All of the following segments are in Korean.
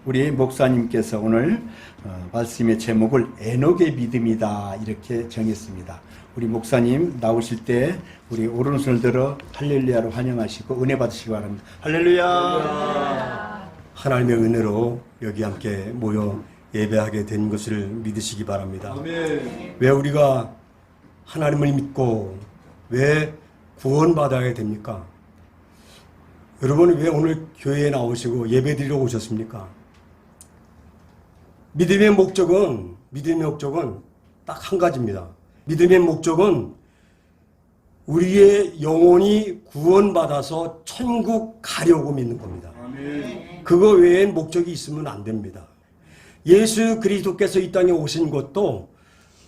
우리 목사님께서 오늘 말씀의 제목을 에녹의 믿음이다 이렇게 정했습니다. 우리 목사님 나오실 때 우리 오른손을 들어 할렐루야로 환영하시고 은혜 받으시기 바랍니다. 할렐루야. 하나님의 은혜로 여기 함께 모여 예배하게 된 것을 믿으시기 바랍니다. 아멘. 왜 우리가 하나님을 믿고 왜 구원받아야 됩니까? 여러분 왜 오늘 교회에 나오시고 예배드리러 오셨습니까? 믿음의 목적은 딱 한 가지입니다. 믿음의 목적은 우리의 영혼이 구원받아서 천국 가려고 믿는 겁니다. 아멘. 그거 외엔 목적이 있으면 안 됩니다. 예수 그리스도께서 이 땅에 오신 것도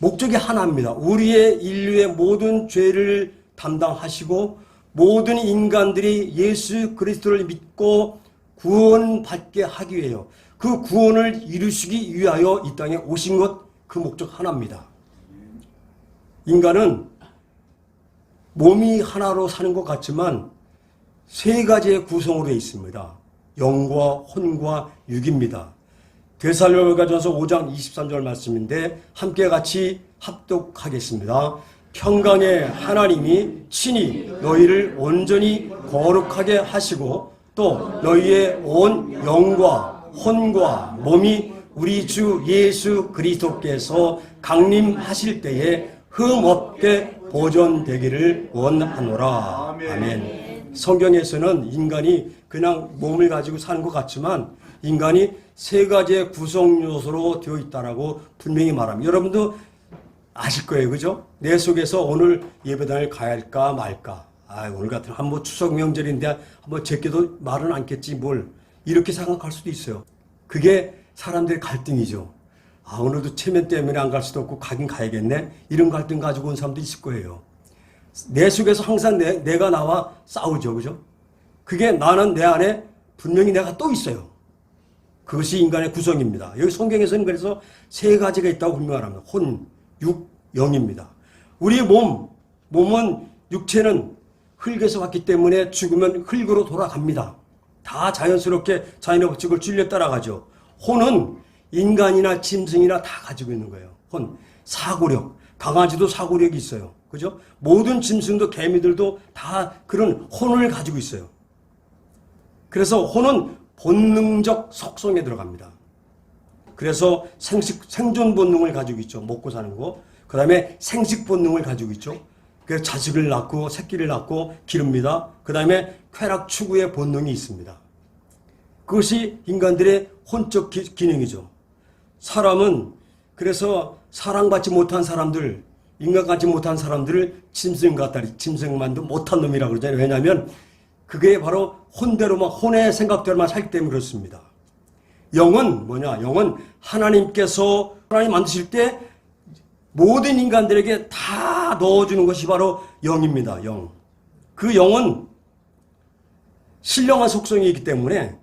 목적이 하나입니다. 우리의 인류의 모든 죄를 담당하시고 모든 인간들이 예수 그리스도를 믿고 구원받게 하기 위해요. 그 구원을 이루시기 위하여 이 땅에 오신 것, 그 목적 하나입니다. 인간은 몸이 하나로 사는 것 같지만 세 가지의 구성으로 되어 있습니다. 영과 혼과 육입니다. 데살로니가전서 5장 23절 말씀인데 함께 같이 합독하겠습니다. 평강의 하나님이 친히 너희를 온전히 거룩하게 하시고 또 너희의 온 영과 혼과 몸이 우리 주 예수 그리스도께서 강림하실 때에 흠없게 보존되기를 원하노라. 아멘. 성경에서는 인간이 그냥 몸을 가지고 사는 것 같지만 인간이 세 가지의 구성 요소로 되어 있다라고 분명히 말합니다. 여러분도 아실 거예요, 그죠? 내 속에서 오늘 예배당을 가야 할까 말까. 오늘 같은 한번 추석 명절인데 한번 제껴도 말은 않겠지 뭘 이렇게 생각할 수도 있어요. 그게 사람들의 갈등이죠. 오늘도 체면 때문에 안 갈 수도 없고 가긴 가야겠네. 이런 갈등 가지고 온 사람도 있을 거예요. 내 속에서 항상 내가 나와 싸우죠, 그죠? 그게 나는 내 안에 분명히 내가 또 있어요. 그것이 인간의 구성입니다. 여기 성경에서는 그래서 세 가지가 있다고 분명합니다. 혼, 육, 영입니다. 우리 몸은 육체는 흙에서 왔기 때문에 죽으면 흙으로 돌아갑니다. 다 자연스럽게 자연의 법칙을 줄려 따라가죠. 혼은 인간이나 짐승이나 다 가지고 있는 거예요. 혼, 사고력, 강아지도 사고력이 있어요. 그죠? 모든 짐승도 개미들도 다 그런 혼을 가지고 있어요. 그래서 혼은 본능적 속성에 들어갑니다. 그래서 생존 본능을 가지고 있죠. 먹고 사는 거. 그 다음에 생식 본능을 가지고 있죠. 그래서 자식을 낳고 새끼를 낳고 기릅니다. 그 다음에 쾌락 추구의 본능이 있습니다. 그것이 인간들의 혼적 기능이죠. 사람은 그래서 사랑받지 못한 사람들, 인간 같지 못한 사람들을 짐승만도 못한 놈이라고 그러잖아요. 왜냐하면 그게 바로 혼의 생각대로만 살기 때문에 그렇습니다. 영은 뭐냐? 영은 하나님 만드실 때 모든 인간들에게 다 넣어주는 것이 바로 영입니다. 영. 그 영은 신령한 속성이 있기 때문에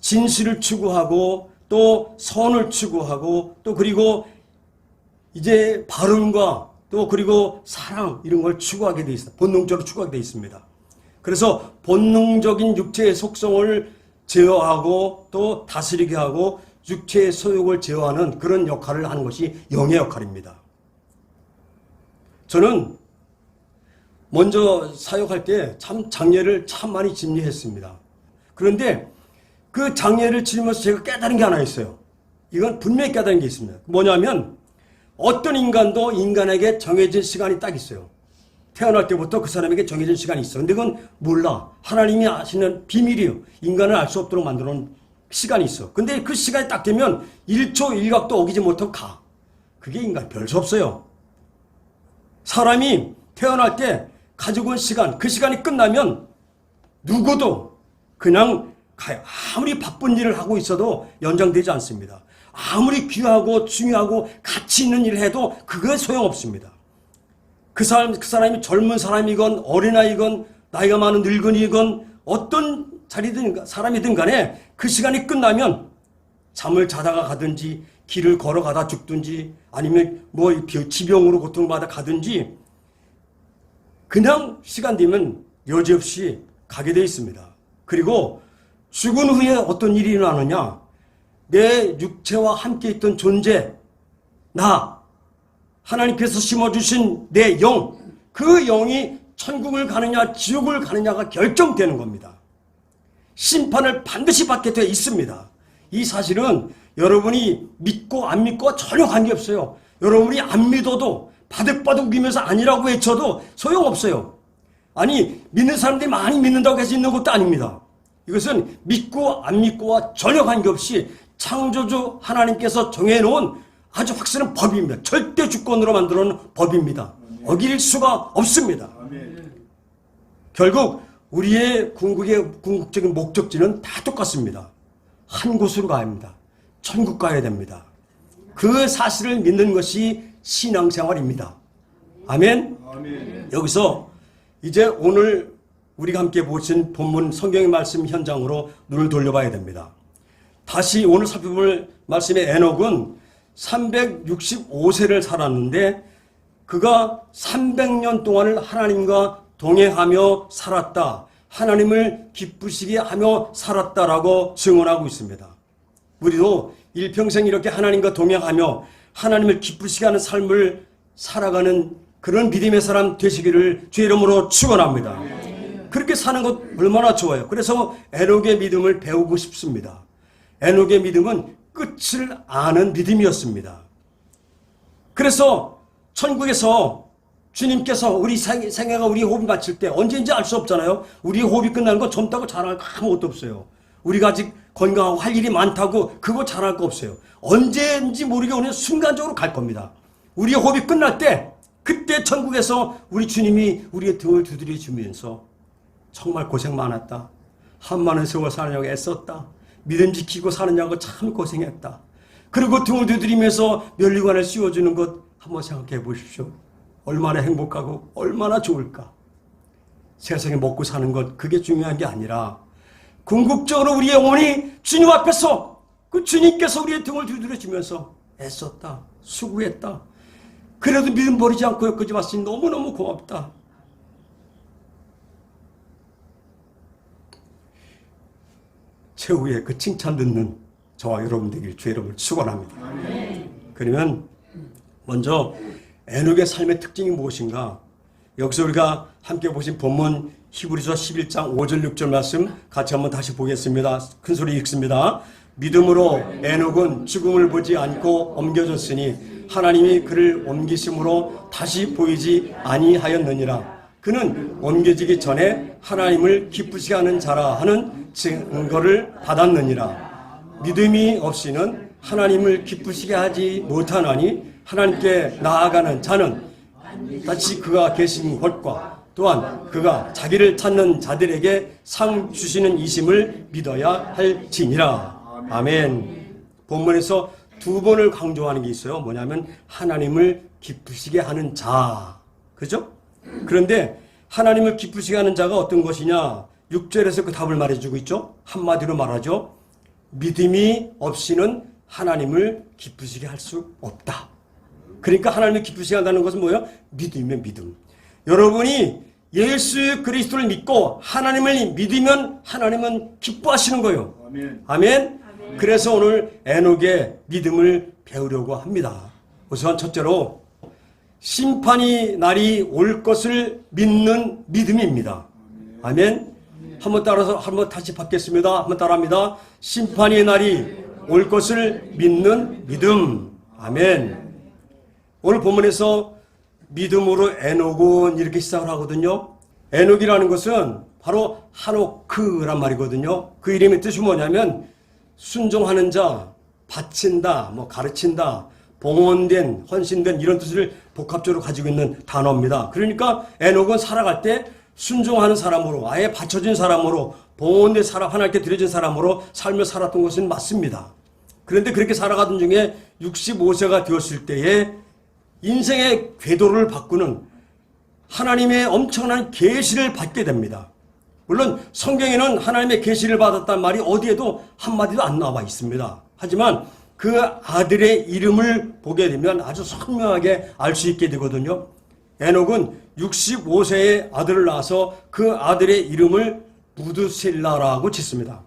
진실을 추구하고 또 선을 추구하고 또 그리고 이제 바른과 또 그리고 사랑 이런 걸 추구하게 돼 있습니다. 본능적으로 추구하게 돼 있습니다. 그래서 본능적인 육체의 속성을 제어하고 또 다스리게 하고 육체의 소욕을 제어하는 그런 역할을 하는 것이 영의 역할입니다. 저는 먼저 사역할 때 참 장례를 참 많이 집례했습니다. 그런데 그 장례를 치르면서 제가 깨달은 게 하나 있어요. 이건 분명히 깨달은 게 있습니다. 뭐냐면 어떤 인간도 인간에게 정해진 시간이 딱 있어요. 태어날 때부터 그 사람에게 정해진 시간이 있어. 근데 그건 몰라. 하나님이 아시는 비밀이에요. 인간을 알 수 없도록 만들어 놓은 시간이 있어. 근데 그 시간이 딱 되면 1초 1각도 어기지 못하고 가. 그게 인간 별 수 없어요. 사람이 태어날 때 가지고 온 시간, 그 시간이 끝나면 누구도 그냥 가요. 아무리 바쁜 일을 하고 있어도 연장되지 않습니다. 아무리 귀하고 중요하고 가치 있는 일을 해도 그게 소용없습니다. 그 사람이 젊은 사람이건 어린아이건 나이가 많은 늙은이건 어떤 사람이든 간에 그 시간이 끝나면 잠을 자다가 가든지 길을 걸어가다 죽든지 아니면 지병으로 고통받아 가든지 그냥 시간 되면 여지없이 가게 되어 있습니다. 그리고 죽은 후에 어떤 일이 일어나느냐? 내 육체와 함께 있던 존재, 나, 하나님께서 심어주신 내 영, 그 영이 천국을 가느냐 지옥을 가느냐가 결정되는 겁니다. 심판을 반드시 받게 되어 있습니다. 이 사실은 여러분이 믿고 안 믿고와 전혀 관계없어요. 여러분이 안 믿어도 바득바득 우기면서 아니라고 외쳐도 소용없어요. 아니, 믿는 사람들이 많이 믿는다고 해서 있는 것도 아닙니다. 이것은 믿고 안 믿고와 전혀 관계없이 창조주 하나님께서 정해놓은 아주 확실한 법입니다. 절대 주권으로 만들어 놓은 법입니다. 어길 수가 없습니다. 결국 우리의 궁극적인 목적지는 다 똑같습니다. 한 곳으로 가야 합니다. 천국 가야 됩니다. 그 사실을 믿는 것이 신앙생활입니다. 아멘? 여기서 이제 오늘 우리가 함께 보신 본문 성경의 말씀 현장으로 눈을 돌려봐야 됩니다. 다시 오늘 살펴볼 말씀의 에녹은 365세를 살았는데 그가 300년 동안을 하나님과 동행하며 살았다. 하나님을 기쁘시게 하며 살았다라고 증언하고 있습니다. 우리도 일평생 이렇게 하나님과 동행하며 하나님을 기쁘시게 하는 삶을 살아가는 그런 믿음의 사람 되시기를 주의 이름으로 축원합니다. 그렇게 사는 것 얼마나 좋아요. 그래서 에녹의 믿음을 배우고 싶습니다. 에녹의 믿음은 끝을 아는 믿음이었습니다. 그래서 천국에서 주님께서 우리 생애가 우리 호흡이 마칠 때 언제인지 알 수 없잖아요. 우리 호흡이 끝나는 건 젊다고 잘할 거 아무것도 없어요. 우리가 아직 건강하고 할 일이 많다고 그거 잘할 거 없어요. 언제인지 모르게 오는 순간적으로 갈 겁니다. 우리 호흡이 끝날 때 그때 천국에서 우리 주님이 우리의 등을 두드려 주면서 정말 고생 많았다. 한많은 세월 사느냐고 애썼다. 믿음 지키고 사느냐고 참 고생했다. 그리고 등을 두드리면서 면류관을 씌워주는 것 한번 생각해 보십시오. 얼마나 행복하고 얼마나 좋을까. 세상에 먹고 사는 것 그게 중요한 게 아니라 궁극적으로 우리의 영혼이 주님 앞에서 그 주님께서 우리의 등을 두드려 주면서 애썼다. 수고했다. 그래도 믿음 버리지 않고 여기까지 왔으니 너무너무 고맙다. 최후의 그 칭찬 듣는 저와 여러분 되길 주의 이름을 축원합니다. 그러면 먼저 에녹의 삶의 특징이 무엇인가? 여기서 우리가 함께 보신 본문 히브리서 11장 5절 6절 말씀 같이 한번 다시 보겠습니다. 큰 소리 읽습니다. 믿음으로 에녹은 죽음을 보지 않고 옮겨졌으니 하나님이 그를 옮기심으로 다시 보이지 아니하였느니라. 그는 옮겨지기 전에 하나님을 기쁘시게 하는 자라 하는 증거를 받았느니라. 믿음이 없이는 하나님을 기쁘시게 하지 못하나니 하나님께 나아가는 자는 다시 그가 계신 것과 또한 그가 자기를 찾는 자들에게 상 주시는 이심을 믿어야 할지니라. 아멘. 본문에서 두 번을 강조하는 게 있어요. 뭐냐면 하나님을 기쁘시게 하는 자. 그죠? 그런데 하나님을 기쁘시게 하는 자가 어떤 것이냐? 6절에서 그 답을 말해주고 있죠. 한마디로 말하죠. 믿음이 없이는 하나님을 기쁘시게 할 수 없다. 그러니까 하나님을 기쁘시게 한다는 것은 뭐예요? 믿음이면 믿음. 여러분이 예수 그리스도를 믿고 하나님을 믿으면 하나님은 기뻐하시는 거예요. 아멘. 아멘. 그래서 오늘 에녹의 믿음을 배우려고 합니다. 우선 첫째로 심판이 날이 올 것을 믿는 믿음입니다. 아멘. 한번 다시 받겠습니다. 한번 따라합니다. 심판의 날이 올 것을 믿는 믿음. 아멘. 오늘 본문에서 믿음으로 에녹은 이렇게 시작을 하거든요. 에녹이라는 것은 바로 하노크란 말이거든요. 그 이름의 뜻이 뭐냐면 순종하는 자, 바친다, 가르친다, 봉헌된, 헌신된 이런 뜻을 복합적으로 가지고 있는 단어입니다. 그러니까 에녹은 살아갈 때 순종하는 사람으로, 아예 바쳐진 사람으로, 봉헌된 사람, 하나님께 드려진 사람으로 삶을 살았던 것은 맞습니다. 그런데 그렇게 살아가던 중에 65세가 되었을 때에 인생의 궤도를 바꾸는 하나님의 엄청난 계시를 받게 됩니다. 물론 성경에는 하나님의 계시를 받았다는 말이 어디에도 한마디도 안 나와 있습니다. 하지만 그 아들의 이름을 보게 되면 아주 선명하게 알 수 있게 되거든요. 에녹은 65세의 아들을 낳아서 그 아들의 이름을 무드셀라라고 짓습니다.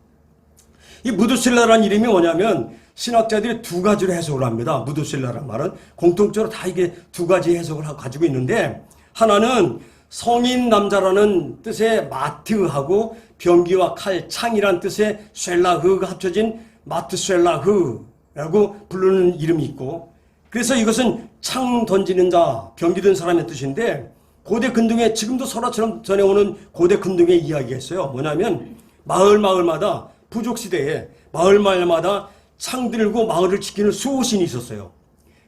이 무드셀라라는 이름이 뭐냐면 신학자들이 두 가지로 해석을 합니다. 무드셀라라는 말은 공통적으로 다 이게 두 가지 해석을 가지고 있는데, 하나는 성인 남자라는 뜻의 마트하고 병기와 칼, 창이란 뜻의 쉘라흐가 합쳐진 마트쉘라흐라고 부르는 이름이 있고, 그래서 이것은 창 던지는 자, 병기 든 사람의 뜻인데, 고대 근동에 지금도 설화처럼 전해오는 고대 근동의 이야기가 있어요. 뭐냐면 마을마다 부족시대에 마을마다 창 들고 마을을 지키는 수호신이 있었어요.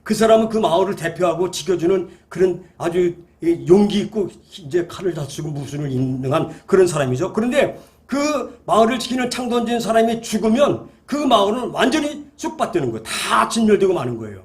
그 사람은 그 마을을 대표하고 지켜주는 그런 아주 용기 있고 이제 칼을 다쓰고 무술을 인능한 그런 사람이죠. 그런데 그 마을을 지키는 창 던지는 사람이 죽으면 그 마을은 완전히 쑥밭되는 거예요. 다 진멸되고 마는 거예요.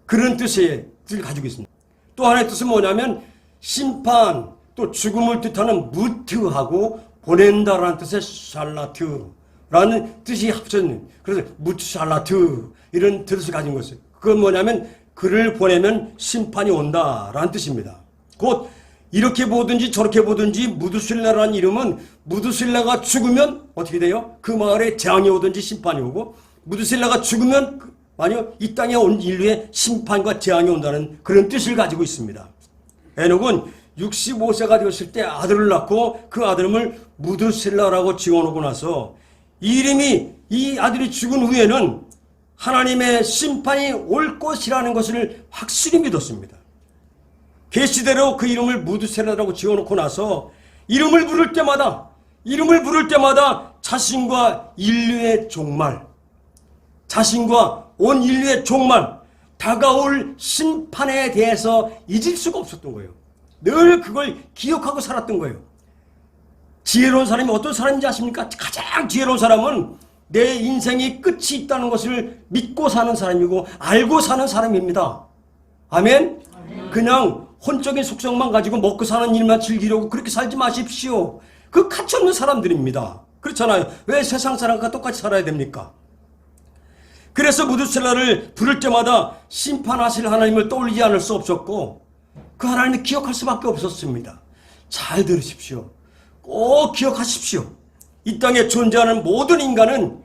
그런 뜻을 가지고 있습니다. 또 하나의 뜻은 뭐냐면 심판, 또 죽음을 뜻하는 무트하고 보낸다라는 뜻의 샬라트라는 뜻이 합쳐진, 그래서 무트샬라트 이런 뜻을 가진 것이에요. 그건 뭐냐면 그를 보내면 심판이 온다라는 뜻입니다. 곧 이렇게 보든지 저렇게 보든지 무드실라라는 이름은 무드실라가 죽으면 어떻게 돼요? 그 마을에 재앙이 오든지 심판이 오고, 무드실라가 죽으면 만약 이 땅에 온 인류의 심판과 재앙이 온다는 그런 뜻을 가지고 있습니다. 에녹은 65세가 되었을 때 아들을 낳고 그 아들을 무드셀라라고 지어놓고 나서 이 아들이 죽은 후에는 하나님의 심판이 올 것이라는 것을 확실히 믿었습니다. 계시대로 그 이름을 무드셀라라고 지어놓고 나서 이름을 부를 때마다 자신과 인류의 종말, 자신과 온 인류의 종말, 다가올 심판에 대해서 잊을 수가 없었던 거예요. 늘 그걸 기억하고 살았던 거예요. 지혜로운 사람이 어떤 사람인지 아십니까? 가장 지혜로운 사람은 내 인생이 끝이 있다는 것을 믿고 사는 사람이고 알고 사는 사람입니다. 아멘? 그냥 혼적인 속성만 가지고 먹고 사는 일만 즐기려고 그렇게 살지 마십시오. 그 가치없는 사람들입니다. 그렇잖아요. 왜 세상 사람과 똑같이 살아야 됩니까? 그래서 무드셀라를 부를 때마다 심판하실 하나님을 떠올리지 않을 수 없었고 그 하나님을 기억할 수밖에 없었습니다. 잘 들으십시오. 꼭 기억하십시오. 이 땅에 존재하는 모든 인간은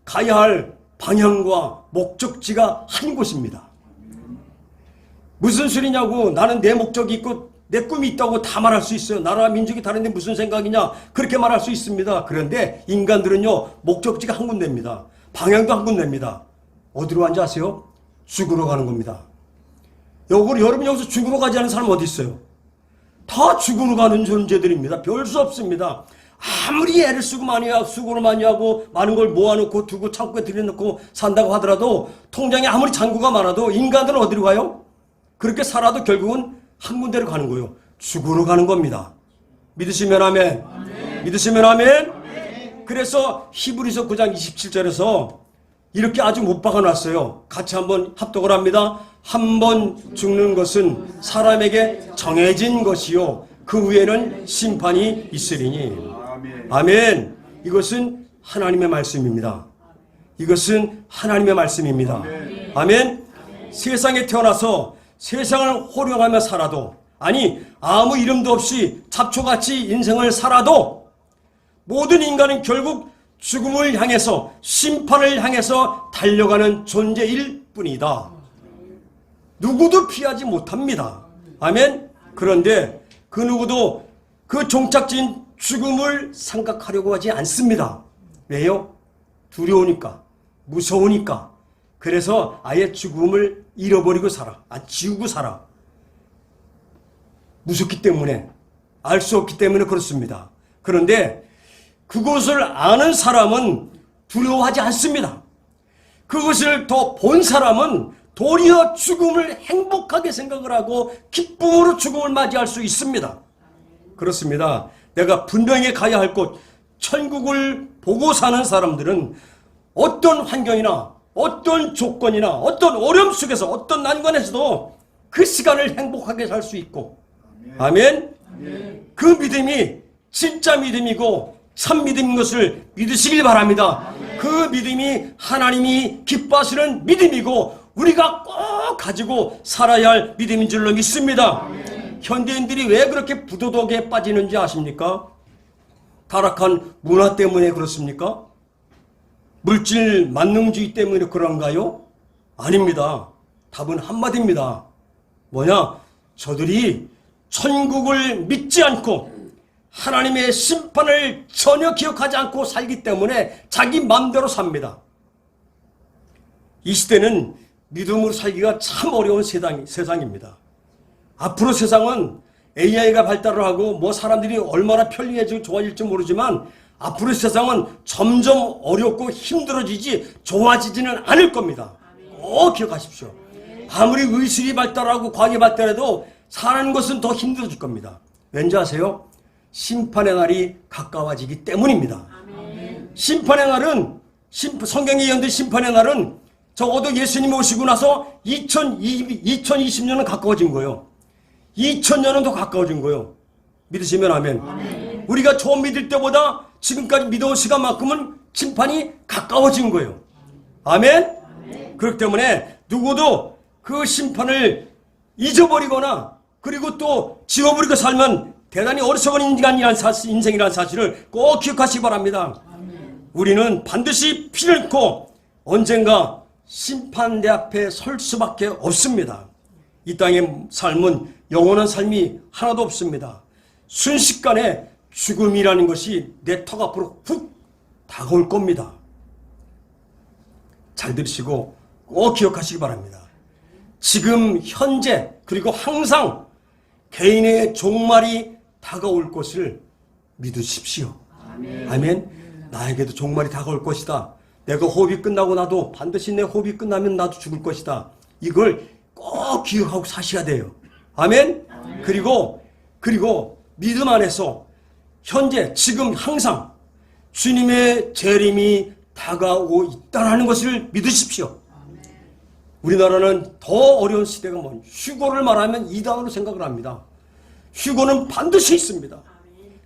가야 할 방향과 목적지가 한 곳입니다. 무슨 소리냐고, 나는 내 목적이 있고 내 꿈이 있다고 다 말할 수 있어요. 나라와 민족이 다른데 무슨 생각이냐, 그렇게 말할 수 있습니다. 그런데 인간들은요, 목적지가 한 군데입니다. 방향도 한 군데입니다. 어디로 가는지 아세요? 죽으러 가는 겁니다. 여러분 여기서 죽으러 가지 않은 사람 어디 있어요? 다 죽으러 가는 존재들입니다. 별 수 없습니다. 아무리 애를 쓰고 수고를 많이 하고 많은 걸 모아놓고 두고 창고에 들여놓고 산다고 하더라도, 통장에 아무리 잔고가 많아도 인간들은 어디로 가요? 그렇게 살아도 결국은 한 군데로 가는 거예요. 죽으러 가는 겁니다. 믿으시면 아멘. 아멘. 믿으시면 아멘. 아멘. 그래서 히브리서 9장 27절에서 이렇게 아주 못 박아놨어요. 같이 한번 합독을 합니다. 한 번 죽는 것은 사람에게 정해진 것이요 그 후에는 심판이 있으리니. 아멘. 이것은 하나님의 말씀입니다. 이것은 하나님의 말씀입니다. 아멘. 세상에 태어나서 세상을 호령하며 살아도, 아니 아무 이름도 없이 잡초같이 인생을 살아도 모든 인간은 결국 죽음을 향해서, 심판을 향해서 달려가는 존재일 뿐이다. 누구도 피하지 못합니다. 아멘. 그런데 그 누구도 그 종착지인 죽음을 생각하려고 하지 않습니다. 왜요? 두려우니까, 무서우니까. 그래서 아예 죽음을 잃어버리고 살아. 지우고 살아. 무섭기 때문에, 알 수 없기 때문에 그렇습니다. 그런데 그것을 아는 사람은 두려워하지 않습니다. 그것을 더 본 사람은 도리어 죽음을 행복하게 생각을 하고 기쁨으로 죽음을 맞이할 수 있습니다. 그렇습니다. 내가 분명히 가야 할 곳, 천국을 보고 사는 사람들은 어떤 환경이나 어떤 조건이나 어떤 어려움 속에서 어떤 난관에서도 그 시간을 행복하게 살 수 있고, 아멘. 그 믿음이 진짜 믿음이고 참 믿음인 것을 믿으시길 바랍니다. 그 믿음이 하나님이 기뻐하시는 믿음이고 우리가 꼭 가지고 살아야 할 믿음인 줄로 믿습니다. 현대인들이 왜 그렇게 부도덕에 빠지는지 아십니까? 타락한 문화 때문에 그렇습니까? 물질 만능주의 때문에 그런가요? 아닙니다. 답은 한마디입니다. 뭐냐? 저들이 천국을 믿지 않고 하나님의 심판을 전혀 기억하지 않고 살기 때문에 자기 마음대로 삽니다. 이 시대는 믿음으로 살기가 참 어려운 세상입니다. 앞으로 세상은 AI가 발달을 하고 뭐 사람들이 얼마나 편리해지고 좋아질지 모르지만 앞으로 세상은 점점 어렵고 힘들어지지 좋아지지는 않을 겁니다. 꼭 기억하십시오. 아무리 의술이 발달하고 과학이 발달해도 사는 것은 더 힘들어질 겁니다. 왠지 아세요? 심판의 날이 가까워지기 때문입니다. 심판의 날은 성경에 예언된 심판의 날은 적어도 예수님이 오시고 나서 2020년은 가까워진 거예요. 2000년은 더 가까워진 거예요. 믿으시면 아멘. 우리가 처음 믿을 때보다 지금까지 믿어온 시간만큼은 심판이 가까워진 거예요. 아멘. 그렇기 때문에 누구도 그 심판을 잊어버리거나 그리고 또 지워버리고 살면 대단히 어리석은 인생이라는 사실을 꼭 기억하시기 바랍니다. 우리는 반드시 피를 흘고 언젠가 심판대 앞에 설 수밖에 없습니다. 이 땅의 삶은 영원한 삶이 하나도 없습니다. 순식간에 죽음이라는 것이 내 턱 앞으로 훅 다가올 겁니다. 잘 들으시고 꼭 기억하시기 바랍니다. 지금 현재 그리고 항상 개인의 종말이 다가올 것을 믿으십시오. 아멘. 나에게도 종말이 다가올 것이다. 내가 호흡이 끝나고 나도 반드시 내 호흡이 끝나면 나도 죽을 것이다. 이걸 꼭 기억하고 사셔야 돼요. 아멘. 그리고 믿음 안에서 현재 지금 항상 주님의 재림이 다가오고 있다는 것을 믿으십시오. 우리나라는 더 어려운 시대가 뭐냐? 휴거를 말하면 이단으로 생각을 합니다. 휴거는 반드시 있습니다.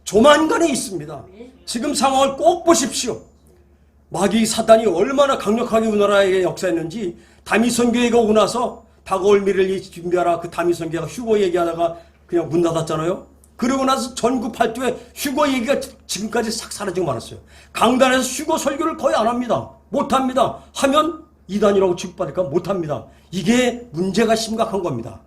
조만간에 있습니다. 지금 상황을 꼭 보십시오. 마귀 사단이 얼마나 강력하게 우리나라에 역사했는지 다미선 교회가 오고 나서 다가올 미래를 준비하라 그 다미선 교회가 휴거 얘기하다가 그냥 문 닫았잖아요. 그러고 나서 전국 팔도에 휴거 얘기가 지금까지 싹 사라지고 말았어요. 강단에서 휴거 설교를 거의 안 합니다. 못합니다. 하면 이단이라고 취급받을까 못합니다. 이게 문제가 심각한 겁니다.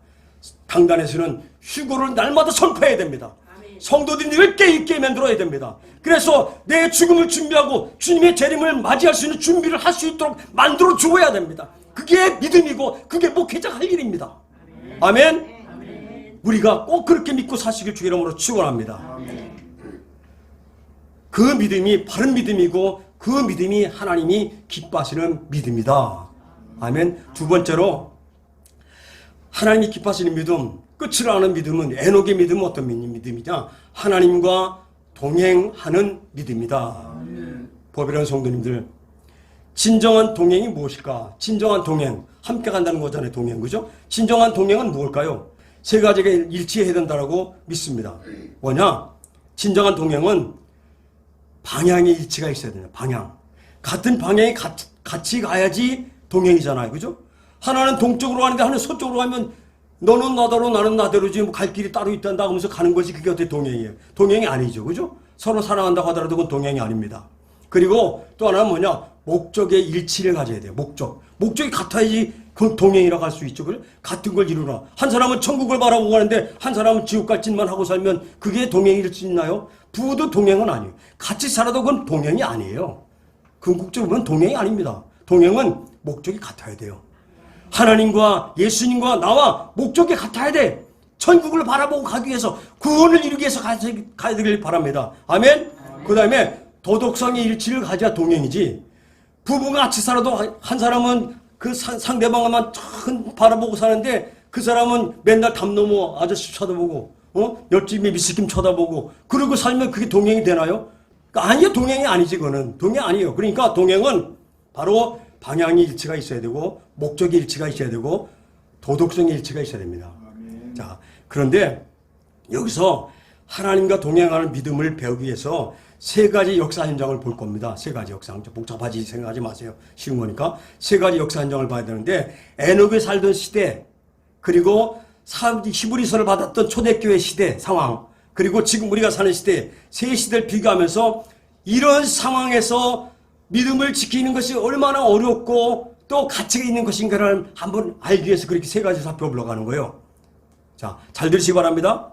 강단에서는 휴거를 날마다 선포해야 됩니다. 성도들이 늙게 있게 만들어야 됩니다. 그래서 내 죽음을 준비하고 주님의 재림을 맞이할 수 있는 준비를 할 수 있도록 만들어 주어야 됩니다. 그게 믿음이고 그게 목회자가 할 일입니다. 아멘. 우리가 꼭 그렇게 믿고 사시길 주의 이름으로 축원합니다. 그 믿음이 바른 믿음이고 그 믿음이 하나님이 기뻐하시는 믿음이다. 아멘. 두 번째로 하나님이 기뻐하시는 믿음, 끝을 아는 믿음은 에녹의 믿음은 어떤 믿음이냐? 하나님과 동행하는 믿음이다. 법이라는 성도님들, 진정한 동행이 무엇일까? 진정한 동행, 함께 간다는 거잖아요. 동행, 그죠? 진정한 동행은 무엇일까요? 세 가지가 일치해야 된다고 믿습니다. 뭐냐? 진정한 동행은 방향의 일치가 있어야 돼요. 방향. 같은 방향이 같이 가야지 동행이잖아요. 그죠? 하나는 동쪽으로 가는데 하나는 서쪽으로 가면 너는 나대로 나는 나대로지 뭐 갈 길이 따로 있단다 하면서 가는 것이 그게 어떻게 동행이에요? 동행이 아니죠. 그죠? 서로 사랑한다고 하더라도 그건 동행이 아닙니다. 그리고 또 하나는 뭐냐? 목적의 일치를 가져야 돼요. 목적이 같아야지 그건 동행이라고 할 수 있죠. 그래? 같은 걸 이루라. 한 사람은 천국을 바라보고 가는데 한 사람은 지옥 갈 짓만 하고 살면 그게 동행일 수 있나요? 부부도 동행은 아니에요. 같이 살아도 그건 동행이 아니에요. 궁극적으로는 동행이 아닙니다. 동행은 목적이 같아야 돼요. 하나님과 예수님과 나와 목적이 같아야 돼. 천국을 바라보고 가기 위해서 구원을 이루기 위해서 가야 되길 바랍니다. 아멘. 그 다음에 도덕성의 일치를 가져야 동행이지. 부부가 같이 살아도 한 사람은 그 상대방만 참 바라보고 사는데 그 사람은 맨날 담 넘어 아저씨 쳐다보고 옆집에 미스김 쳐다보고 그러고 살면 그게 동행이 되나요? 아니요. 동행이 아니지. 그거는 동행 아니에요. 그러니까 동행은 바로 방향의 일치가 있어야 되고 목적의 일치가 있어야 되고 도덕성의 일치가 있어야 됩니다. 자, 그런데 여기서 하나님과 동행하는 믿음을 배우기 위해서 세 가지 역사 현장을 볼 겁니다. 세 가지 역사 현장. 복잡하지 생각하지 마세요. 쉬운 거니까. 세 가지 역사 현장을 봐야 되는데 에녹이 살던 시대 그리고 히브리서를 받았던 초대교회 시대 상황 그리고 지금 우리가 사는 시대 세 시대를 비교하면서 이런 상황에서 믿음을 지키는 것이 얼마나 어렵고 또 가치가 있는 것인가를 한번 알기 위해서 그렇게 세 가지 살펴보려고 하는 거예요. 자, 잘 들으시기 바랍니다.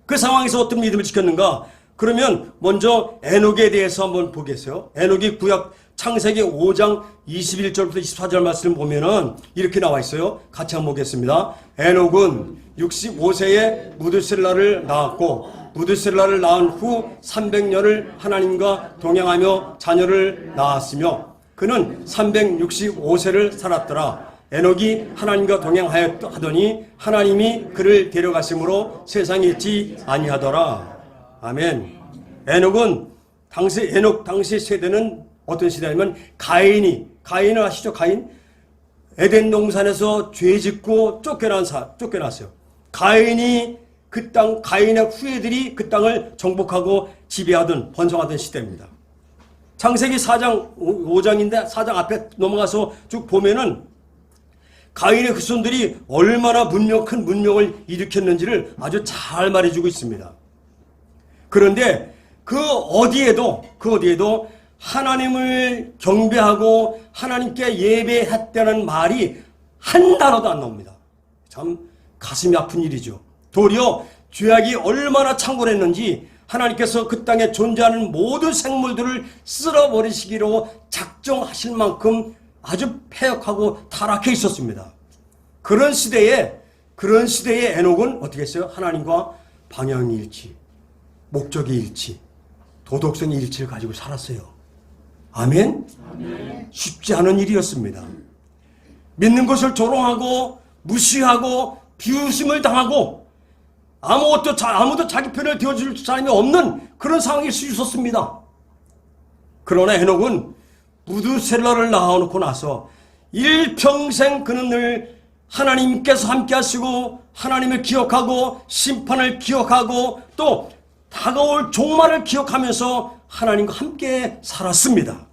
그 상황에서 어떤 믿음을 지켰는가? 그러면 먼저 에녹에 대해서 한번 보겠어요. 에녹이 구약 창세기 5장 21절부터 24절 말씀을 보면은 이렇게 나와 있어요. 같이 한번 보겠습니다. 에녹은 65세에 무드셀라를 낳았고 무드셀라를 낳은 후 300년을 하나님과 동행하며 자녀를 낳았으며 그는 365세를 살았더라. 에녹이 하나님과 동행하더니 하나님이 그를 데려가심으로 세상에 있지 아니하더라. 아멘. 에녹은 에녹 당시 세대는 어떤 시대냐면 가인을 아시죠? 가인? 에덴 동산에서 죄 짓고 쫓겨났어요. 가인의 후예들이 그 땅을 정복하고 지배하던 번성하던 시대입니다. 창세기 4장 5장인데 4장 앞에 넘어가서 쭉 보면은 가인의 후손들이 얼마나 큰 문명을 일으켰는지를 아주 잘 말해주고 있습니다. 그런데 그 어디에도 하나님을 경배하고 하나님께 예배했다는 말이 한 단어도 안 나옵니다. 참 가슴이 아픈 일이죠. 도리어 죄악이 얼마나 창궐했는지 하나님께서 그 땅에 존재하는 모든 생물들을 쓸어버리시기로 작정하실 만큼 아주 패역하고 타락해 있었습니다. 그런 시대에 에녹은 어떻게 했어요? 하나님과 방향의 일치, 목적의 일치, 도덕성의 일치를 가지고 살았어요. 아멘? 아멘. 쉽지 않은 일이었습니다. 믿는 것을 조롱하고 무시하고 비웃음을 당하고 아무도 자기 편을 되어줄 사람이 없는 그런 상황일 수 있었습니다. 그러나 에녹은 무드셀라를 낳아놓고 나서 일평생 그는 늘 하나님께서 함께 하시고 하나님을 기억하고 심판을 기억하고 또 다가올 종말을 기억하면서 하나님과 함께 살았습니다.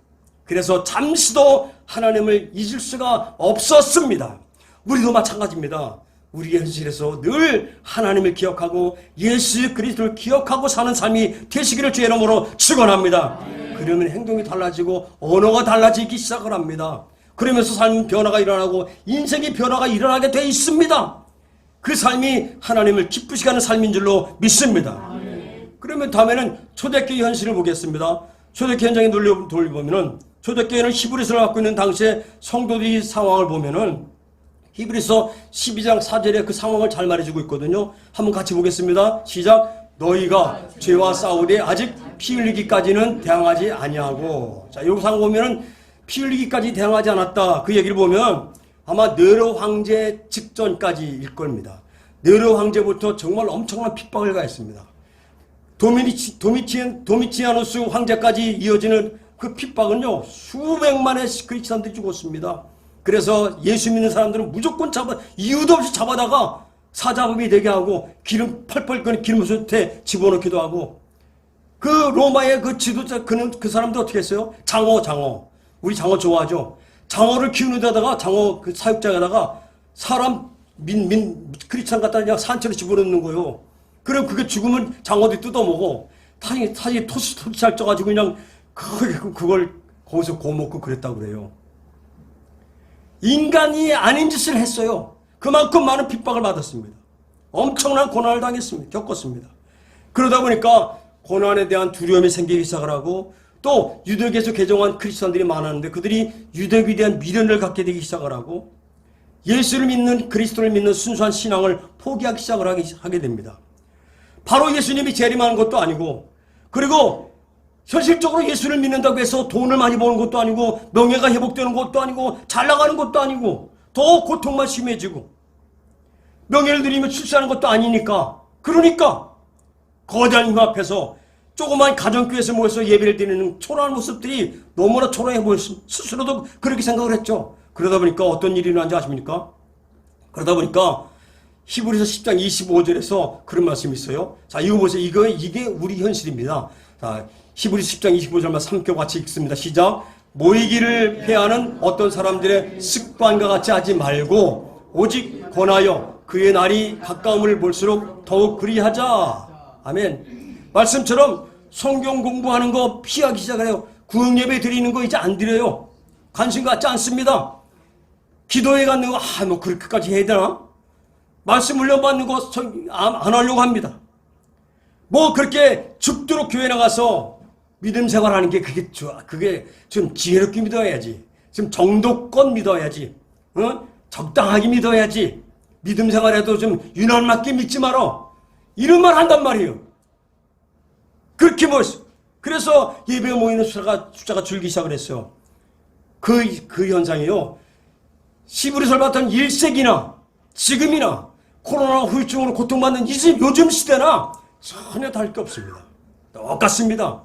그래서 잠시도 하나님을 잊을 수가 없었습니다. 우리도 마찬가지입니다. 우리의 현실에서 늘 하나님을 기억하고 예수 그리스도를 기억하고 사는 삶이 되시기를 주의 이름으로 축원합니다. 그러면 행동이 달라지고 언어가 달라지기 시작을 합니다. 그러면서 삶 변화가 일어나고 인생의 변화가 일어나게 돼 있습니다. 그 삶이 하나님을 기쁘시게 하는 삶인 줄로 믿습니다. 그러면 다음에는 초대교회 현실을 보겠습니다. 초대교회 현장에 돌려보면은 초대교회는 히브리서를 갖고 있는 당시에 성도들의 상황을 보면은 히브리서 12장 4절에 그 상황을 잘 말해주고 있거든요. 한번 같이 보겠습니다. 시작. 너희가 죄와 싸우되 아직 피 흘리기까지는 대항하지 아니하고. 자, 여기 상황 보면은 피 흘리기까지 대항하지 않았다. 그 얘기를 보면 아마 네로 황제 직전까지일 겁니다. 네로 황제부터 정말 엄청난 핍박을 가했습니다. 도미티아누스 황제까지 이어지는 그 핍박은요, 수백만의 그리스도인들이 죽었습니다. 그래서 예수 믿는 사람들은 무조건 이유도 없이 잡아다가 사자범이 되게 하고 기름 펄펄 끓는 기름솥에 집어넣기도 하고 그 로마의 그 지도자 그 사람들 어떻게 했어요? 장어. 우리 장어 좋아하죠? 장어를 키우는 데다가 장어 그 사육장에다가 사람 크리스찬 갖다 그냥 산채로 집어넣는 거예요. 그럼 그게 죽으면 장어들이 뜯어먹어. 타이 토시잘 쪄가지고 그냥 그걸 거기서 구워 먹고 그랬다고 그래요. 인간이 아닌 짓을 했어요. 그만큼 많은 핍박을 받았습니다. 엄청난 고난을 겪었습니다. 그러다 보니까 고난에 대한 두려움이 생기기 시작을 하고 또 유대교에서 개종한 크리스천들이 많았는데 그들이 유대교에 대한 미련을 갖게 되기 시작을 하고 예수를 믿는 그리스도를 믿는 순수한 신앙을 포기하기 시작을 하게 됩니다. 바로 예수님이 재림하는 것도 아니고 그리고 현실적으로 예수를 믿는다고 해서 돈을 많이 버는 것도 아니고 명예가 회복되는 것도 아니고 잘 나가는 것도 아니고 더 고통만 심해지고 명예를 누리면 출세하는 것도 아니니까 그러니까 거대한 힘 앞에서 조그만 가정교회에서 모여서 예배를 드리는 초라한 모습들이 너무나 초라해 보였습니다. 스스로도 그렇게 생각을 했죠. 그러다 보니까 어떤 일이 일어난지 아십니까? 그러다 보니까 히브리서 10장 25절에서 그런 말씀이 있어요. 자, 이거 보세요. 이게 우리 현실입니다. 자, 히브리서 10장 25절만 3교 같이 읽습니다. 시작. 모이기를 패하는 어떤 사람들의 습관과 같이 하지 말고 오직 권하여 그의 날이 가까움을 볼수록 더욱 그리하자. 아멘. 말씀처럼 성경 공부하는 거 피하기 시작해요. 구역예배 드리는 거 이제 안 드려요. 관심 갖지 않습니다. 기도회 갖는 거, 뭐 그렇게까지 해야 되나? 말씀 훈련받는 거 안 하려고 합니다. 뭐 그렇게 죽도록 교회 나가서 믿음 생활하는 게 그게 좀 지혜롭게 믿어야지. 좀 정도껏 믿어야지. 적당하게 믿어야지. 믿음 생활에도 좀 유난맞게 믿지 마라. 이런 말 한단 말이에요. 그렇게 뭐, 그래서 예배 모이는 숫자가 줄기 시작을 했어요. 그 현상이요. 히브리서를 봤던 1세기나 지금이나 코로나 후유증으로 고통받는 요즘 시대나 전혀 다를 게 없습니다. 똑같습니다.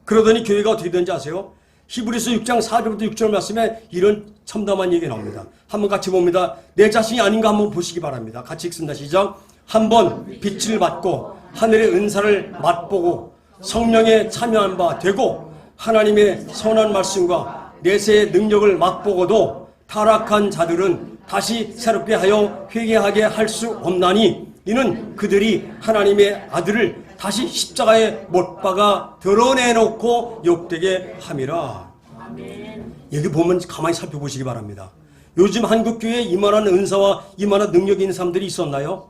그러더니 교회가 어떻게 되는지 아세요? 히브리서 6장 4절부터 6절 말씀에 이런 참담한 얘기가 나옵니다. 한번 같이 봅니다. 내 자신이 아닌가 한번 보시기 바랍니다. 같이 읽습니다. 시작. 한번 빛을 받고 하늘의 은사를 맛보고 성령에 참여한 바 되고 하나님의 선한 말씀과 내세의 능력을 맛보고도 타락한 자들은 다시 새롭게 하여 회개하게 할 수 없나니 이는 그들이 하나님의 아들을 다시 십자가에 못 박아 드러내놓고 욕되게 함이라. 여기 보면 가만히 살펴보시기 바랍니다. 요즘 한국교회에 이만한 은사와 이만한 능력이 있는 사람들이 있었나요?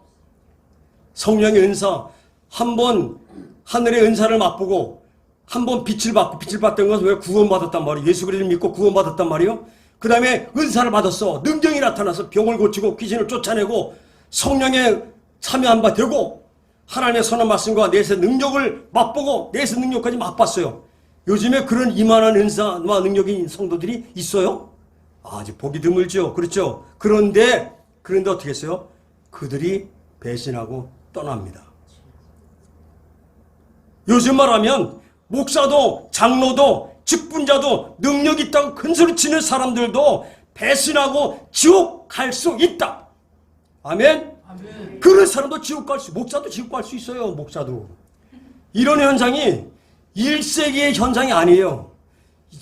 성령의 은사, 한번 하늘의 은사를 맛보고 한번 빛을 받고, 빛을 받던 것은 왜 구원받았단 말이에요? 예수 그리스도를 믿고 구원받았단 말이에요? 그 다음에 은사를 받았어. 능력이 나타나서 병을 고치고 귀신을 쫓아내고 성령에 참여한 바 되고 하나님의 선한 말씀과 내세 능력을 맛보고 내세 능력까지 맛봤어요. 요즘에 그런 이만한 은사와 능력이 있는 성도들이 있어요? 아직 보기 드물죠. 그렇죠? 그런데 어떻게 했어요? 그들이 배신하고 떠납니다. 요즘 말하면 목사도 장로도 직분자도 능력 있다고 큰소리 치는 사람들도 배신하고 지옥 갈 수 있다. 아멘? 아멘. 그런 사람도 지옥 갈 수, 목사도 지옥 갈 수 있어요. 목사도. 이런 현상이 1세기의 현상이 아니에요.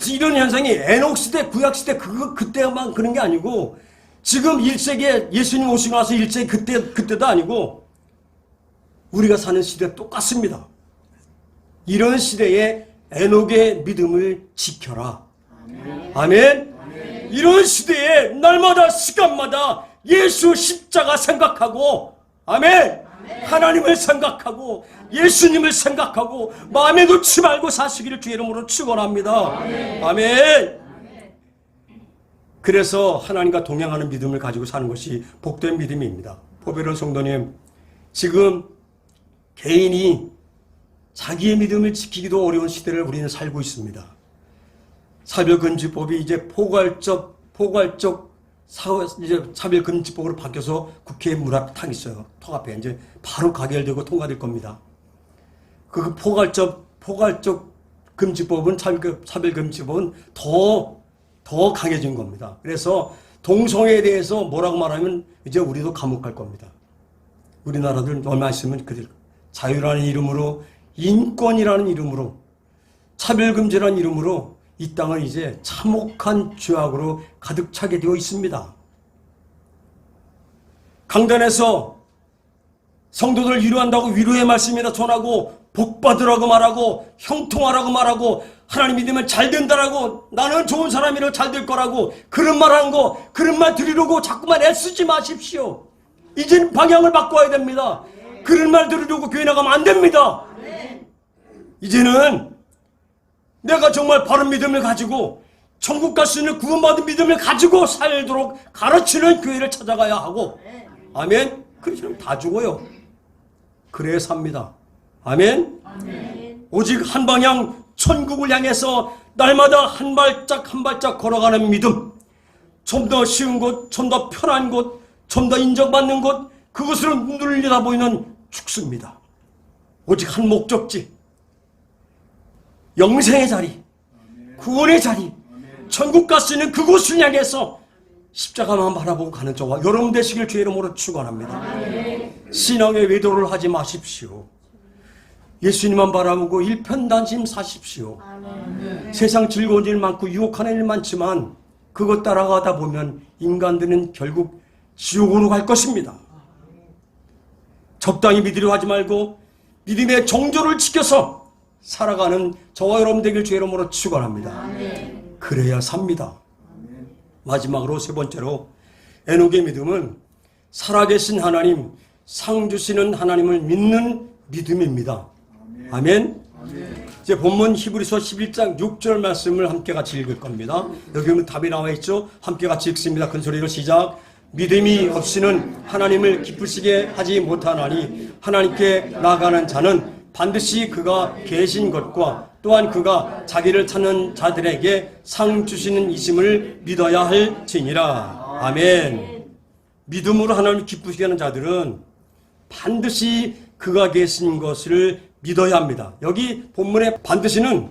이런 현상이 에녹 시대, 구약 시대 그때만 그런 게 아니고 지금 1세기에 예수님 오시고 나서 1세기 그때도 아니고 우리가 사는 시대 똑같습니다. 이런 시대에 에녹의 믿음을 지켜라. 아멘. 아멘. 이런 시대에 날마다 시간마다 예수 십자가 생각하고 아멘. 아멘. 하나님을 생각하고 예수님을 생각하고 마음에 놓지 말고 사시기를 주의 이름으로 축원합니다. 아멘. 아멘. 그래서 하나님과 동행하는 믿음을 가지고 사는 것이 복된 믿음입니다. 포베른 성도님, 지금 개인이 자기의 믿음을 지키기도 어려운 시대를 우리는 살고 있습니다. 차별금지법이 이제 포괄적 이제 차별금지법으로 바뀌어서 국회에 문 앞에 탁 있어요. 턱 앞에 이제 바로 가결되고 통과될 겁니다. 그 포괄적 금지법은 차별금지법은 더 강해진 겁니다. 그래서 동성애에 대해서 뭐라고 말하면 이제 우리도 감옥 갈 겁니다. 우리나라들 얼마 있으면 그들 자유라는 이름으로 인권이라는 이름으로 차별금지라는 이름으로 이 땅을 이제 참혹한 죄악으로 가득 차게 되어 있습니다. 강단에서 성도들 위로한다고 위로의 말씀이나 전하고 복받으라고 말하고 형통하라고 말하고 하나님 믿으면 잘 된다라고 나는 좋은 사람이라 잘 될 거라고 그런 말 하는 거 그런 말 들으려고 자꾸만 애쓰지 마십시오. 이제는 방향을 바꿔야 됩니다. 그런 말 들으려고 교회 나가면 안 됩니다. 이제는 내가 정말 바른 믿음을 가지고 천국 갈 수 있는 구원받은 믿음을 가지고 살도록 가르치는 교회를 찾아가야 하고 아멘? 그렇지만 다 죽어요. 그래야 삽니다. 아멘? 아멘. 오직 한 방향 천국을 향해서 날마다 한 발짝 한 발짝 걸어가는 믿음, 좀 더 쉬운 곳, 좀 더 편한 곳, 좀 더 인정받는 곳, 그것으로 눈을 내다보이는 축수입니다. 오직 한 목적지, 영생의 자리, 구원의 자리, 천국 갈 수 있는 그곳을 향해서 십자가만 바라보고 가는 저와 여러분 되시길 주의 이름으로 축원합니다. 신앙의 외도를 하지 마십시오. 예수님만 바라보고 일편단심 사십시오. 세상 즐거운 일 많고 유혹하는 일 많지만 그것 따라가다 보면 인간들은 결국 지옥으로 갈 것입니다. 적당히 믿으려 하지 말고 믿음의 정조를 지켜서 살아가는 저와 여러분 되길 주의 이름으로 축원합니다. 그래야 삽니다. 마지막으로 세 번째로 에녹의 믿음은 살아계신 하나님, 상 주시는 하나님을 믿는 믿음입니다. 아멘. 이제 본문 히브리서 11장 6절 말씀을 함께 같이 읽을 겁니다. 여기 보면 답이 나와 있죠. 함께 같이 읽습니다. 큰 소리로 시작. 믿음이 없이는 하나님을 기쁘시게 하지 못하나니 하나님께 나아가는 자는 반드시 그가 계신 것과 또한 그가 자기를 찾는 자들에게 상 주시는 이심을 믿어야 할지니라. 아멘. 믿음으로 하나님을 기쁘시게 하는 자들은 반드시 그가 계신 것을 믿어야 합니다. 여기 본문의 반드시는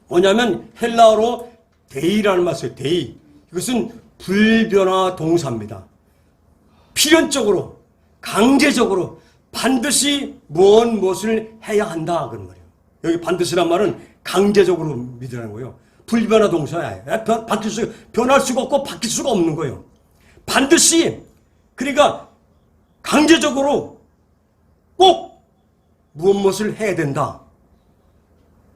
뭐냐면 헬라어로 데이라는 말이에요. 데이. 이것은 불변화 동사입니다. 필연적으로 강제적으로 반드시 무엇을 해야 한다 그런 말이에요. 여기 반드시란 말은 강제적으로 믿으라는 거예요. 불변화 동사야. 변할 수가 없고 바뀔 수가 없는 거예요. 반드시 그러니까 강제적으로 꼭 무엇을 해야 된다.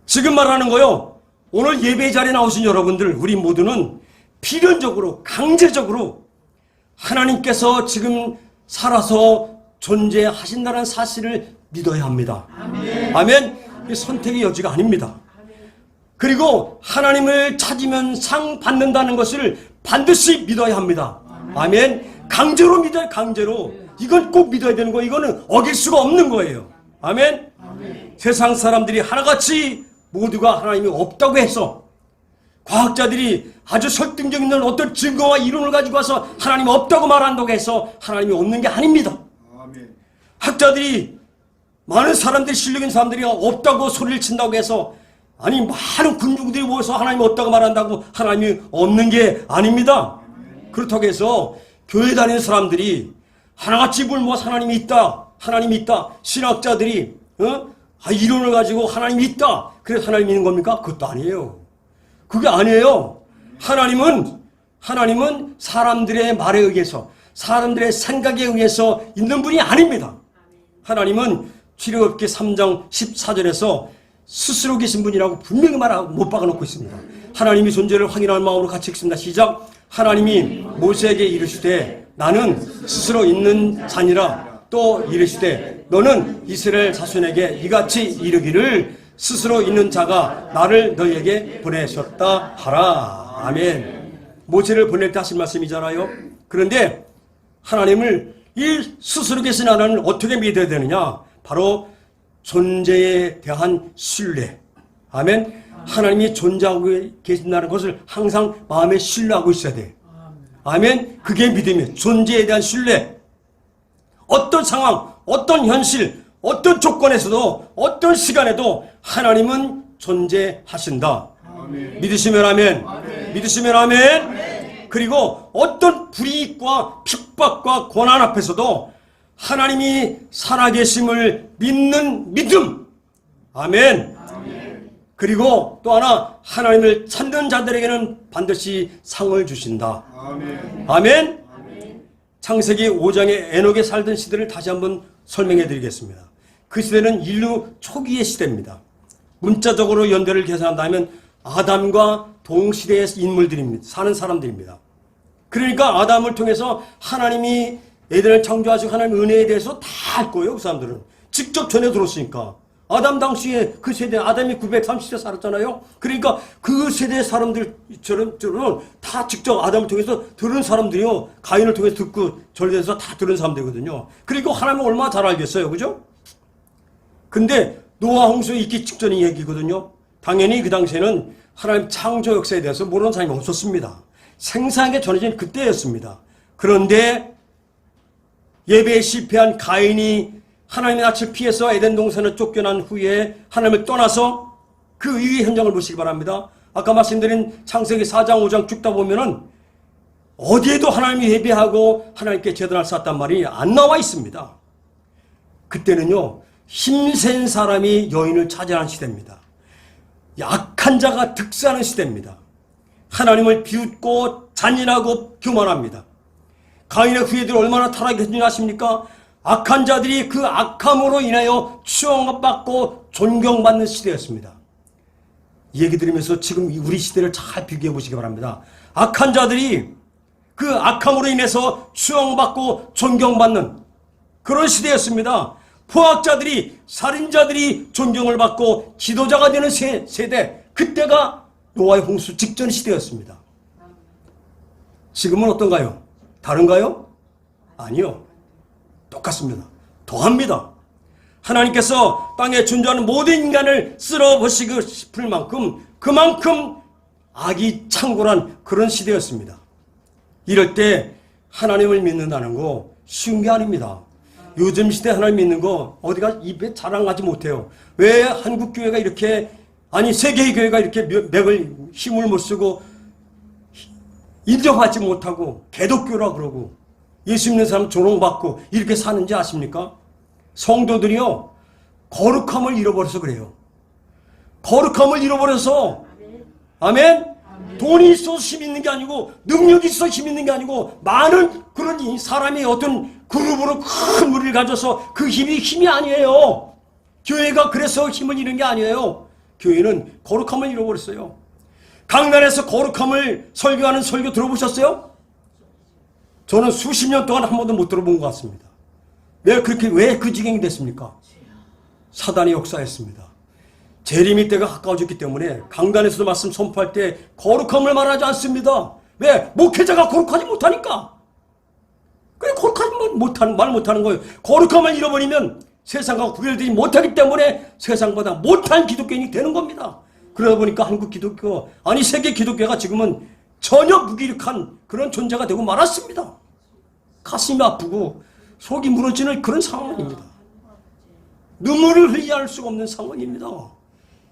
지금 말하는 거요. 오늘 예배 자리에 나오신 여러분들 우리 모두는 필연적으로 강제적으로 하나님께서 지금 살아서 존재하신다는 사실을 믿어야 합니다. 아멘. 아멘. 선택의 여지가 아닙니다. 그리고 하나님을 찾으면 상 받는다는 것을 반드시 믿어야 합니다. 아멘. 강제로 믿어야 강제로. 이건 꼭 믿어야 되는 거예요. 이거는 어길 수가 없는 거예요. 아멘. 세상 사람들이 하나같이 모두가 하나님이 없다고 해서 과학자들이 아주 설득력 있는 어떤 증거와 이론을 가지고 와서 하나님이 없다고 말한다고 해서 하나님이 없는 게 아닙니다. 학자들이 많은 사람들이 실력 있는 사람들이 없다고 소리를 친다고 해서 아니 많은 군중들이 모여서 하나님이 없다고 말한다고 하나님이 없는 게 아닙니다. 그렇다고 해서 교회 다니는 사람들이 하나같이 모아서 하나님이 있다. 하나님이 있다. 신학자들이 이론을 가지고 하나님이 있다. 그래서 하나님이 있는 겁니까? 그것도 아니에요. 그게 아니에요. 하나님은 사람들의 말에 의해서 사람들의 생각에 의해서 있는 분이 아닙니다. 하나님은 출애굽기 3장 14절에서 스스로 계신 분이라고 분명히 말하고 못 박아놓고 있습니다. 하나님이 존재를 확인할 마음으로 같이 읽습니다. 시작. 하나님이 모세에게 이르시되 나는 스스로 있는 자니라. 또 이르시되 너는 이스라엘 자손에게 이같이 이르기를 스스로 있는 자가 나를 너희에게 보내셨다 하라. 아멘. 모세를 보낼 때 하신 말씀이잖아요. 그런데 하나님을 이 스스로 계신 하나님을 어떻게 믿어야 되느냐? 바로 존재에 대한 신뢰. 아멘. 하나님이 존재하고 계신다는 것을 항상 마음에 신뢰하고 있어야 돼. 아멘. 그게 믿음이에요. 존재에 대한 신뢰. 어떤 상황, 어떤 현실, 어떤 조건에서도 어떤 시간에도 하나님은 존재하신다. 아멘. 믿으시면 아멘. 아멘. 믿으시면 아멘. 아멘. 그리고 어떤 불이익과 핍박과 고난 앞에서도 하나님이 살아계심을 믿는 믿음. 아멘. 아멘. 그리고 또 하나 하나님을 찾는 자들에게는 반드시 상을 주신다. 아멘. 아멘. 창세기 5장에 에녹에 살던 시대를 다시 한번 설명해 드리겠습니다. 그 시대는 인류 초기의 시대입니다. 문자적으로 연대를 계산한다면 아담과 동시대의 인물들입니다. 사는 사람들입니다. 그러니까 아담을 통해서 하나님이 애들을 창조하시고 하나님의 은혜에 대해서 다 알 거예요. 그 사람들은. 직접 전해 들었으니까. 아담 당시에 그 세대 아담이 930세 살았잖아요. 그러니까 그 세대 사람들처럼 다 직접 아담을 통해서 들은 사람들이요. 가인을 통해서 듣고 절대해서 다 들은 사람들이거든요. 그리고 하나님을 얼마나 잘 알겠어요. 그죠? 근데 노아 홍수 있기 직전의 얘기거든요. 당연히 그 당시에는 하나님 창조 역사에 대해서 모르는 사람이 없었습니다. 생생하게 전해진 그때였습니다. 그런데 예배에 실패한 가인이 하나님의 낯을 피해서 에덴 동산을 쫓겨난 후에 하나님을 떠나서 그 이후의 현장을 보시기 바랍니다. 아까 말씀드린 창세기 4장 5장 쭉 다 보면은 어디에도 하나님이 예배하고 하나님께 제단을 쌓았단 말이 안 나와 있습니다. 그때는요 힘센 사람이 여인을 차지하는 시대입니다. 약한 자가 득세하는 시대입니다. 하나님을 비웃고 잔인하고 교만합니다. 가인의 후예들이 얼마나 타락했는지 아십니까? 악한 자들이 그 악함으로 인하여 추앙받고 존경받는 시대였습니다. 이 얘기 들으면서 지금 우리 시대를 잘 비교해 보시기 바랍니다. 악한 자들이 그 악함으로 인해서 추앙받고 존경받는 그런 시대였습니다. 포악자들이, 살인자들이 존경을 받고 지도자가 되는 세대, 그때가 노아의 홍수 직전 시대였습니다. 지금은 어떤가요? 다른가요? 아니요. 똑같습니다. 더합니다. 하나님께서 땅에 존재하는 모든 인간을 쓸어버리고 싶을 만큼 그만큼 악이 창궐한 그런 시대였습니다. 이럴 때 하나님을 믿는다는 거 쉬운 게 아닙니다. 요즘 시대 하나님 믿는 거 어디가 입에 자랑하지 못해요. 왜 한국 교회가 이렇게, 아니 세계의 교회가 이렇게 맥을 힘을 못 쓰고 인정하지 못하고 개독교라 그러고 예수 믿는 사람 조롱받고 이렇게 사는지 아십니까? 성도들이요, 거룩함을 잃어버려서 그래요. 거룩함을 잃어버려서, 아멘? 돈이 있어서 힘 있는 게 아니고, 능력이 있어서 힘 있는 게 아니고, 많은 그런 사람이 어떤 그룹으로 큰 무리를 가져서 그 힘이 아니에요. 교회가 그래서 힘을 잃은 게 아니에요. 교회는 거룩함을 잃어버렸어요. 강단에서 거룩함을 설교하는 설교 들어보셨어요? 저는 수십 년 동안 한 번도 못 들어본 것 같습니다. 왜 그 지경이 됐습니까? 사단의 역사였습니다. 재림이 때가 가까워졌기 때문에 강단에서도 말씀 선포할 때 거룩함을 말하지 않습니다. 왜? 목회자가 거룩하지 못하니까. 그래, 거룩하지 말 못하는 거예요. 거룩함을 잃어버리면 세상과 구별되지 못하기 때문에 세상보다 못한 기독교인이 되는 겁니다. 그러다 보니까 한국 기독교, 아니 세계 기독교가 지금은 전혀 무기력한 그런 존재가 되고 말았습니다. 가슴이 아프고 속이 무너지는 그런 상황입니다. 눈물을 흘리지 않을 수가 없는 상황입니다.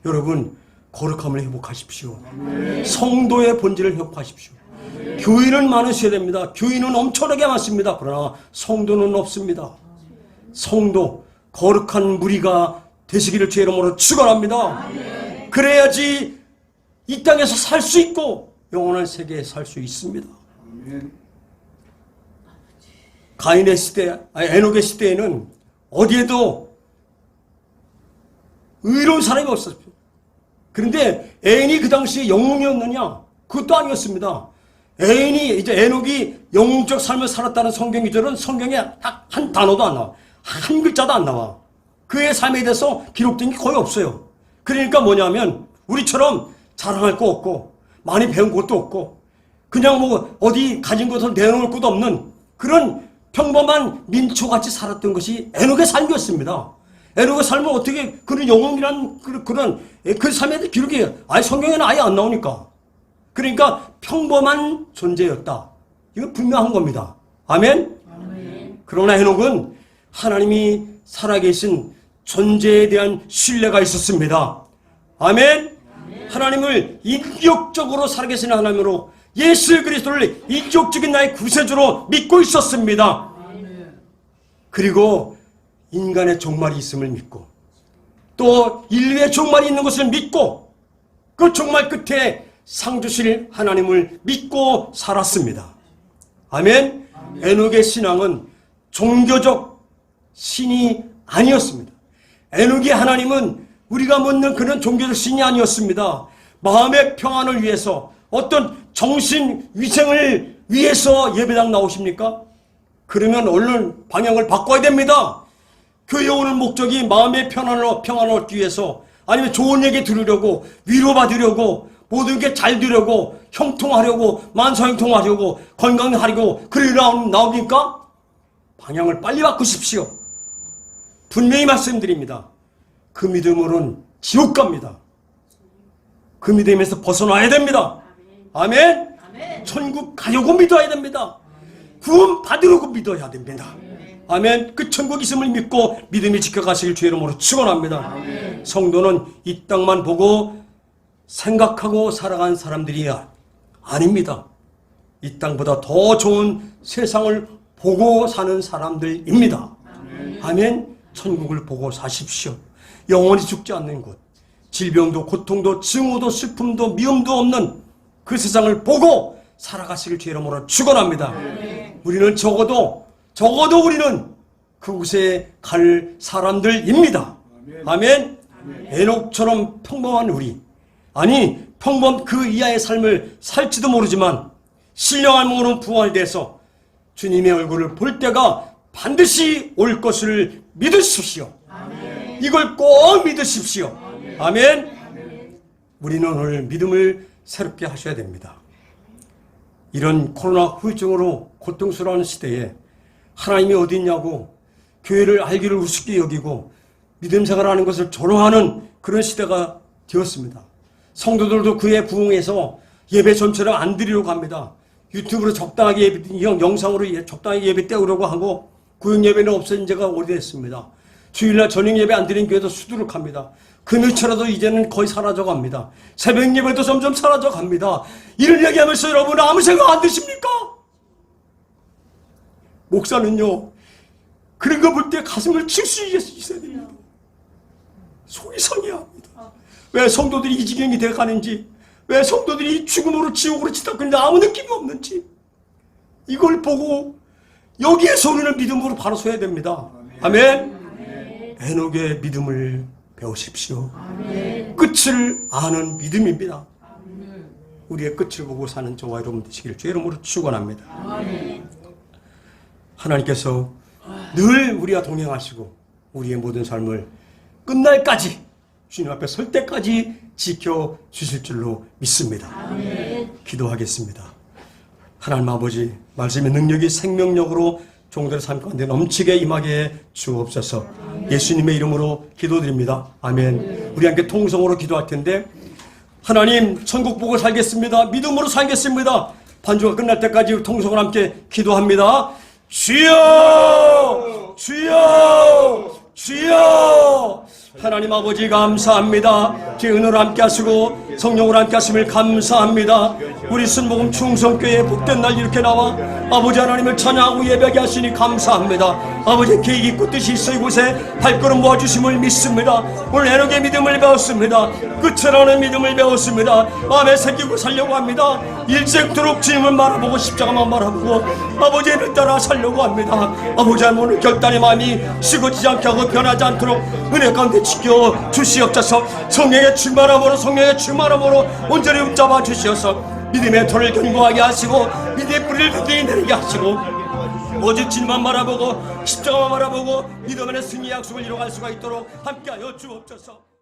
여러분, 거룩함을 회복하십시오. 성도의 본질을 회복하십시오. 교인은 많으셔야 됩니다. 교인은 엄청나게 많습니다. 그러나 성도는 없습니다. 성도, 거룩한 무리가 되시기를 주의 이름으로 축원합니다. 그래야지 이 땅에서 살 수 있고 영원한 세계에 살 수 있습니다. 가인의 시대, 에녹의 시대에는 어디에도 의로운 사람이 없었죠. 그런데 에녹이 그 당시에 영웅이었느냐? 그것도 아니었습니다. 에녹이 영웅적 삶을 살았다는 성경 기절은 성경에 딱 한 단어도 안 나와. 한 글자도 안 나와. 그의 삶에 대해서 기록된 게 거의 없어요. 그러니까 뭐냐면 우리처럼 자랑할 거 없고 많이 배운 것도 없고 그냥 뭐 어디 가진 것을 내놓을 것도 없는 그런 평범한 민초같이 살았던 것이 에녹의 삶이었습니다. 에녹의 삶은 어떻게 그런 영웅이란 그런 그 삶에 대해 기록이 성경에는 아예 안 나오니까. 그러니까 평범한 존재였다. 이거 분명한 겁니다. 아멘? 그러나 에녹은 하나님이 살아계신 존재에 대한 신뢰가 있었습니다. 아멘? 하나님을 인격적으로 살아계신 하나님으로 예수 그리스도를 인격적인 나의 구세주로 믿고 있었습니다. 그리고 인간의 종말이 있음을 믿고 또 인류의 종말이 있는 것을 믿고 그 종말 끝에 상 주실 하나님을 믿고 살았습니다. 아멘? 에녹의 신앙은 종교적 신이 아니었습니다. 에녹의 하나님은 우리가 묻는 그런 종교적 신이 아니었습니다. 마음의 평안을 위해서 어떤 정신 위생을 위해서 예배당 나오십니까? 그러면 얼른 방향을 바꿔야 됩니다. 교회 오는 목적이 마음의 평안을 얻기 위해서 아니면 좋은 얘기 들으려고 위로받으려고 모든 게 잘 되려고 형통하려고 만사형통하려고 건강하려고 그러려고 나옵니까? 방향을 빨리 바꾸십시오. 분명히 말씀드립니다. 그 믿음으로는 지옥 갑니다. 그 믿음에서 벗어나야 됩니다. 아멘? 천국 가려고 믿어야 됩니다. 구원 받으려고 믿어야 됩니다. 아멘. 그 천국 있음을 믿고 믿음이 지켜가시길 주의 이름으로 축원합니다. 성도는 이 땅만 보고 생각하고 살아간 사람들이 아닙니다. 이 땅보다 더 좋은 세상을 보고 사는 사람들입니다. 아멘. 천국을 보고 사십시오. 영원히 죽지 않는 곳, 질병도 고통도 증오도 슬픔도 미움도 없는 그 세상을 보고 살아가시길 주의 이름으로 축원합니다. 우리는 적어도 우리는 그곳에 갈 사람들입니다. 아멘. 에녹처럼 평범한 우리, 아니 평범 그 이하의 삶을 살지도 모르지만 신령한 몸으로 부활돼서 주님의 얼굴을 볼 때가 반드시 올 것을 믿으십시오. 아멘. 이걸 꼭 믿으십시오. 아멘. 우리는 오늘 믿음을 새롭게 하셔야 됩니다. 이런 코로나 후유증으로 고통스러운 시대에 하나님이 어디 있냐고 교회를 알기를 우습게 여기고 믿음 생활하는 것을 조롱하는 그런 시대가 되었습니다. 성도들도 그에 부응해서 예배 전체를 안 드리려고 합니다. 유튜브로 적당하게 예배, 영상으로 적당하게 예배 때우려고 하고 구역 예배는 없어진 지가 오래됐습니다. 주일날 저녁 예배 안 드리는 교회도 수두룩합니다. 금요일처라도 이제는 거의 사라져갑니다. 새벽 예배도 점점 사라져갑니다. 이를 얘기하면서 여러분 아무 생각 안 드십니까? 목사는요 그런 거 볼 때 가슴을 칠 수 있어야 됩니다. 속이 상해야 합니다. 왜 성도들이 이 지경이 돼가는지, 왜 성도들이 죽음으로 지옥으로 치닫는데 아무 느낌이 없는지, 이걸 보고 여기에서 우리는 믿음으로 바로 서야 됩니다. 아멘. 에녹의 믿음을 배우십시오. 아멘. 끝을 아는 믿음입니다. 아멘. 우리의 끝을 보고 사는 저와 여러분 되시길 주의 이름으로 축원합니다. 아멘. 하나님께서 늘 우리와 동행하시고 우리의 모든 삶을 끝날까지 주님 앞에 설 때까지 지켜주실 줄로 믿습니다. 아멘. 기도하겠습니다. 하나님 아버지, 말씀의 능력이 생명력으로 종들의 삶 가운데 넘치게 임하게 주옵소서. 예수님의 이름으로 기도드립니다. 아멘. 우리 함께 통성으로 기도할 텐데, 하나님 천국 보고 살겠습니다. 믿음으로 살겠습니다. 반주가 끝날 때까지 통성으로 함께 기도합니다. 주여! 주여! 주여! 하나님 아버지 감사합니다. 제 은혜로 함께 하시고 성령으로 함께 하심을 감사합니다. 우리 순복음 충성교회 복된 날 이렇게 나와 아버지 하나님을 찬양하고 예배하게 하시니 감사합니다. 아버지 계획 있고 뜻이 있어 이곳에 발걸음 모아주심을 믿습니다. 오늘 에녹의 믿음을 배웠습니다. 끝을 아는 믿음을 배웠습니다. 마음에 새기고 살려고 합니다. 일생토록 주님을 바라보고 십자가만 바라보고 아버지를 따라 살려고 합니다. 아버지 하나님 오늘 결단의 마음이 식어지지 않게 하고 변하지 않도록 은혜 가운데 지켜 주시옵소서. 성령의 충만함으로 온전히 붙잡아 주시어서 믿음의 터를 견고하게 하시고 믿음의 뿌리를 든든히 내리게 하시고 오직 주님만 바라보고 십자가만 바라보고 믿음 안에 승리의 약속을 이뤄갈 수가 있도록 함께하여 주옵소서.